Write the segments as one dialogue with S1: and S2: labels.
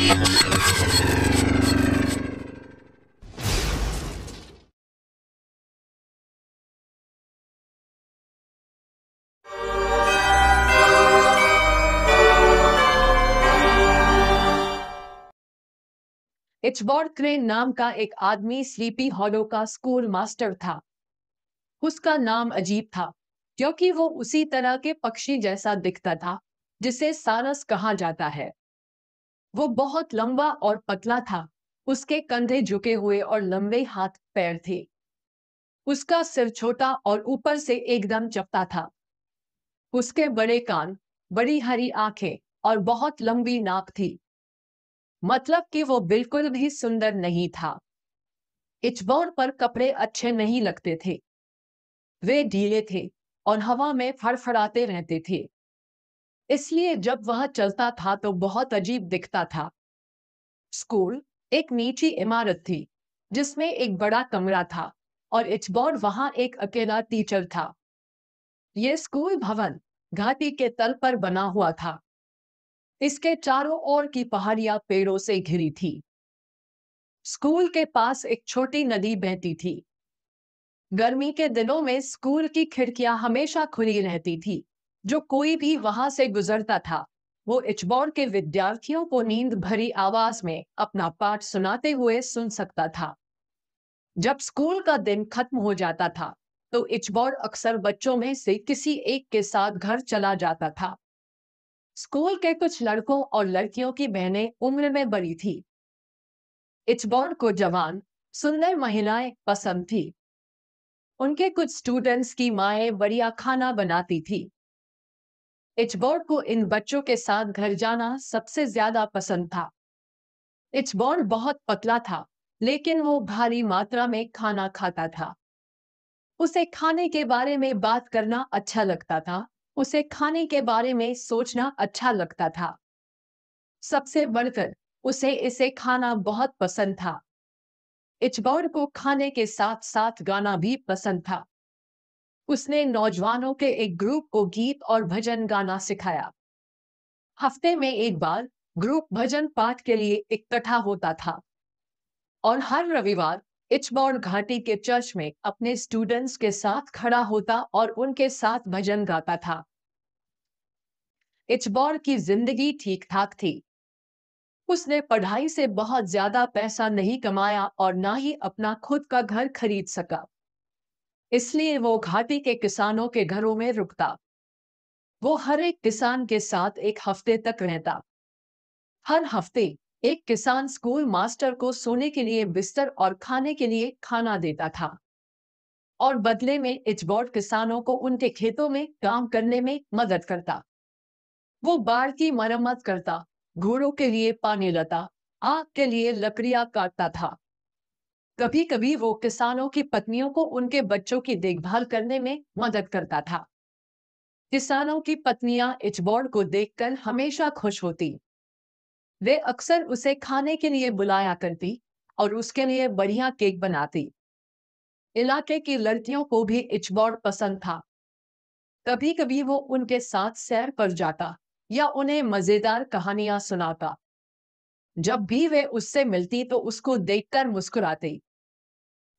S1: इचबॉर्ड crane नाम का एक आदमी स्लीपी हॉलो का स्कूल मास्टर था। उसका नाम अजीब था क्योंकि वो उसी तरह के पक्षी जैसा दिखता था जिसे सारस कहा जाता है। वो बहुत लंबा और पतला था। उसके कंधे झुके हुए और लंबे हाथ पैर थे। उसका सिर छोटा और ऊपर से एकदम चपटा था। उसके बड़े कान, बड़ी हरी आंखें और बहुत लंबी नाक थी। मतलब कि वो बिल्कुल भी सुंदर नहीं था। इचबॉर्ड पर कपड़े अच्छे नहीं लगते थे। वे ढीले थे और हवा में फड़फड़ाते रहते थे। इसलिए जब वह चलता था तो बहुत अजीब दिखता था। स्कूल एक नीची इमारत थी जिसमें एक बड़ा कमरा था और इचबॉर्ड वहां एक अकेला टीचर था। यह स्कूल भवन घाटी के तल पर बना हुआ था। इसके चारों ओर की पहाड़ियां पेड़ों से घिरी थी। स्कूल के पास एक छोटी नदी बहती थी। गर्मी के दिनों में स्कूल की खिड़कियां हमेशा खुली रहती थी। जो कोई भी वहां से गुजरता था वो इचबॉर्ड के विद्यार्थियों को नींद भरी आवाज में अपना पाठ सुनाते हुए सुन सकता था। जब स्कूल का दिन खत्म हो जाता था तो इचबॉर्ड अक्सर बच्चों में से किसी एक के साथ घर चला जाता था। स्कूल के कुछ लड़कों और लड़कियों की बहनें उम्र में बड़ी थी। इचबॉर्ड को जवान सुंदर महिलाएं पसंद थी। उनके कुछ स्टूडेंट्स की माएं बढ़िया खाना बनाती थी। इचबॉर्ड को इन बच्चों के साथ घर जाना सबसे ज्यादा पसंद था। इचबॉर्ड बहुत पतला था लेकिन वो भारी मात्रा में खाना खाता था। उसे खाने के बारे में बात करना अच्छा लगता था। उसे खाने के बारे में सोचना अच्छा लगता था। सबसे बढ़कर उसे इसे खाना बहुत पसंद था। इचबॉर्ड को खाने के साथ साथ गाना भी पसंद था। उसने नौजवानों के एक ग्रुप को गीत और भजन गाना सिखाया। हफ्ते में एक बार ग्रुप भजन पाठ के लिए इकट्ठा होता था और हर रविवार इचबॉर्ड घाटी के चर्च में अपने स्टूडेंट्स के साथ खड़ा होता और उनके साथ भजन गाता था। इचबॉर्ड की जिंदगी ठीक ठाक थी। उसने पढ़ाई से बहुत ज्यादा पैसा नहीं कमाया और ना ही अपना खुद का घर खरीद सका। इसलिए वो घाटी के किसानों के घरों में रुकता। वो हर एक किसान के साथ एक हफ्ते तक रहता। हर हफ्ते एक किसान स्कूल मास्टर को सोने के लिए बिस्तर और खाने के लिए खाना देता था और बदले में इचबॉर्ड किसानों को उनके खेतों में काम करने में मदद करता। वो बाड़ की मरम्मत करता, घोड़ों के लिए पानी लाता, आग के लिए लकड़ियां काटता था। कभी कभी वो किसानों की पत्नियों को उनके बच्चों की देखभाल करने में मदद करता था। किसानों की पत्नियां इचबॉर्ड को देखकर हमेशा खुश होती। वे अक्सर उसे खाने के लिए बुलाया करती और उसके लिए बढ़िया केक बनाती। इलाके की लड़कियों को भी इचबॉर्ड पसंद था। कभी कभी वो उनके साथ सैर पर जाता या उन्हें मजेदार कहानियां सुनाता। जब भी वे उससे मिलती तो उसको देखकर मुस्कुराती।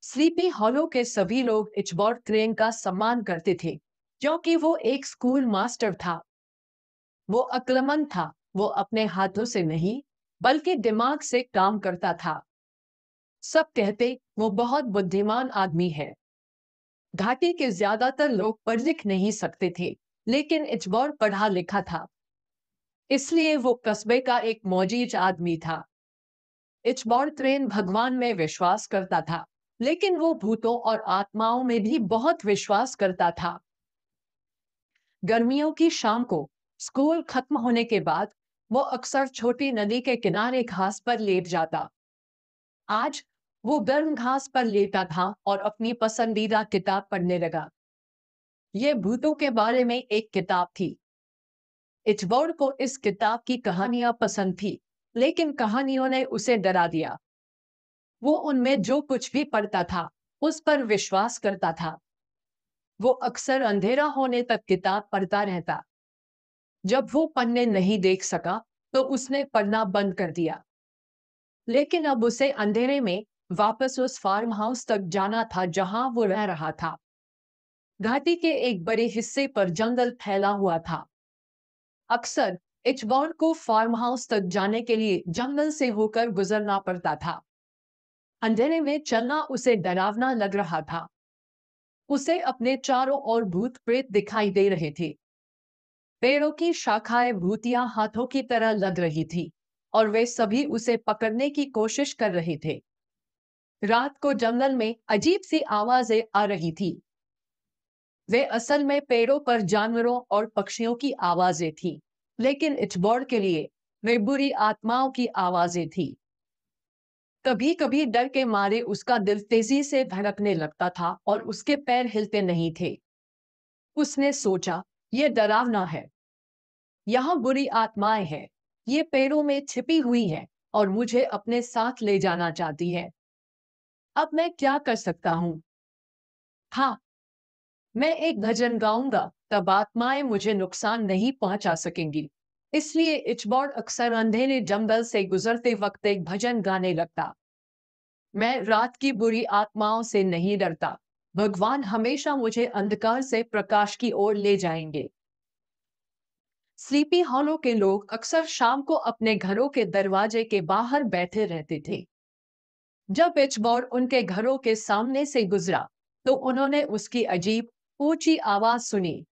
S1: स्लीपी हॉलो के सभी लोग इचबॉर्ड क्रेन का सम्मान करते थे क्योंकि वो एक स्कूल मास्टर था। वो अक्लमंद था। वो अपने हाथों से नहीं बल्कि दिमाग से काम करता था। सब कहते वो बहुत बुद्धिमान आदमी है। घाटी के ज्यादातर लोग पढ़ लिख नहीं सकते थे लेकिन इचबॉर्ड पढ़ा लिखा था। इसलिए वो कस्बे का एक मौजीज आदमी था। इचबॉर्ड क्रेन भगवान में विश्वास करता था लेकिन वो भूतों और आत्माओं में भी बहुत विश्वास करता था। गर्मियों की शाम को स्कूल खत्म होने के बाद वो अक्सर छोटी नदी के किनारे घास पर लेट जाता। आज वो गर्म घास पर लेटा था और अपनी पसंदीदा किताब पढ़ने लगा। ये भूतों के बारे में एक किताब थी। इचबॉर्ड को इस किताब की कहानियां पसंद थी लेकिन कहानियों ने उसे डरा दिया। वो उनमें जो कुछ भी पढ़ता था उस पर विश्वास करता था। वो अक्सर अंधेरा होने तक किताब पढ़ता रहता। जब वो पन्ने नहीं देख सका तो उसने पढ़ना बंद कर दिया। लेकिन अब उसे अंधेरे में वापस उस फार्म हाउस तक जाना था जहां वो रह रहा था। घाटी के एक बड़े हिस्से पर जंगल फैला हुआ था। अक्सर इचबॉर्न को फार्म हाउस तक जाने के लिए जंगल से होकर गुजरना पड़ता था। अंधेरे में चलना उसे डरावना लग रहा था। उसे अपने चारों ओर भूत प्रेत दिखाई दे रहे थे। पेड़ों की शाखाएं भूतिया हाथों की तरह लग रही थी और वे सभी उसे पकड़ने की कोशिश कर रहे थे। रात को जंगल में अजीब सी आवाजें आ रही थी। वे असल में पेड़ों पर जानवरों और पक्षियों की आवाजें थी, लेकिन इचबॉर्ड के लिए वे बुरी आत्माओं की आवाजें थी। कभी कभी डर के मारे उसका दिल तेजी से धड़कने लगता था और उसके पैर हिलते नहीं थे। उसने सोचा, यह डरावना है। यहाँ बुरी आत्माएं हैं। ये पेड़ों में छिपी हुई हैं और मुझे अपने साथ ले जाना चाहती है। अब मैं क्या कर सकता हूँ? हाँ, मैं एक भजन गाऊंगा, तब आत्माएं मुझे नुकसान नहीं पहुंचा सकेंगी। इसलिए इचबॉर्ड अक्सर अंधेरे जंगल से गुजरते वक्त एक भजन गाने लगता। मैं रात की बुरी आत्माओं से नहीं डरता। भगवान हमेशा मुझे अंधकार से प्रकाश की ओर ले जाएंगे। स्लीपी हॉलो के लोग अक्सर शाम को अपने घरों के दरवाजे के बाहर बैठे रहते थे। जब इचबॉर्ड उनके घरों के सामने से गुजरा, तो उन्होंने उसकी अजीब ऊंची आवाज सुनी।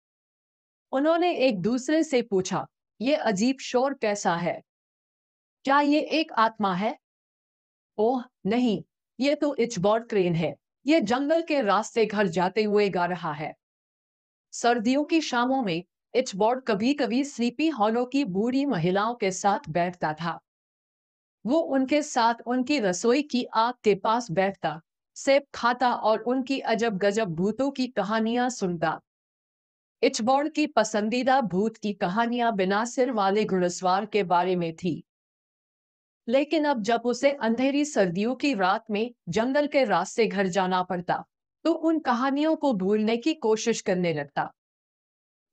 S1: उन्होंने एक दूसरे से पूछा, ये अजीब शोर कैसा है? क्या ये एक आत्मा है? ओह नहीं, ये तो इचबॉर्ड क्रेन है। ये जंगल के रास्ते घर जाते हुए गा रहा है। सर्दियों की शामों में इचबॉर्ड कभी-कभी स्लीपी हॉलो की बूढ़ी महिलाओं के साथ बैठता था। वो उनके साथ उनकी रसोई की आग के पास बैठता, सेब खाता और उनकी अजब गजब भूतों की कहानियां सुनता। इचबॉर्ड की पसंदीदा भूत की कहानियां बिना सिर वाले घुड़सवार के बारे में थी। लेकिन अब जब उसे अंधेरी सर्दियों की रात में जंगल के रास्ते घर जाना पड़ता, तो उन कहानियों को भूलने की कोशिश करने लगता।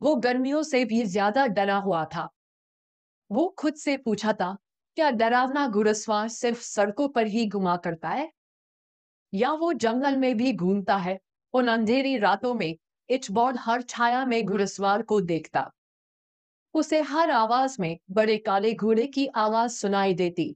S1: वो गर्मियों से भी ज्यादा डरा हुआ था। वो खुद से पूछा था, क्या डरावना घुड़सवार सिर्फ सड़कों पर ही घुमा करता है, या वो जंगल में भी घूमता है? उन अंधेरी रातों में इचबॉर्ड हर छाया में घुड़सवार को देखता। उसे हर आवाज में बड़े काले घोड़े की आवाज सुनाई देती,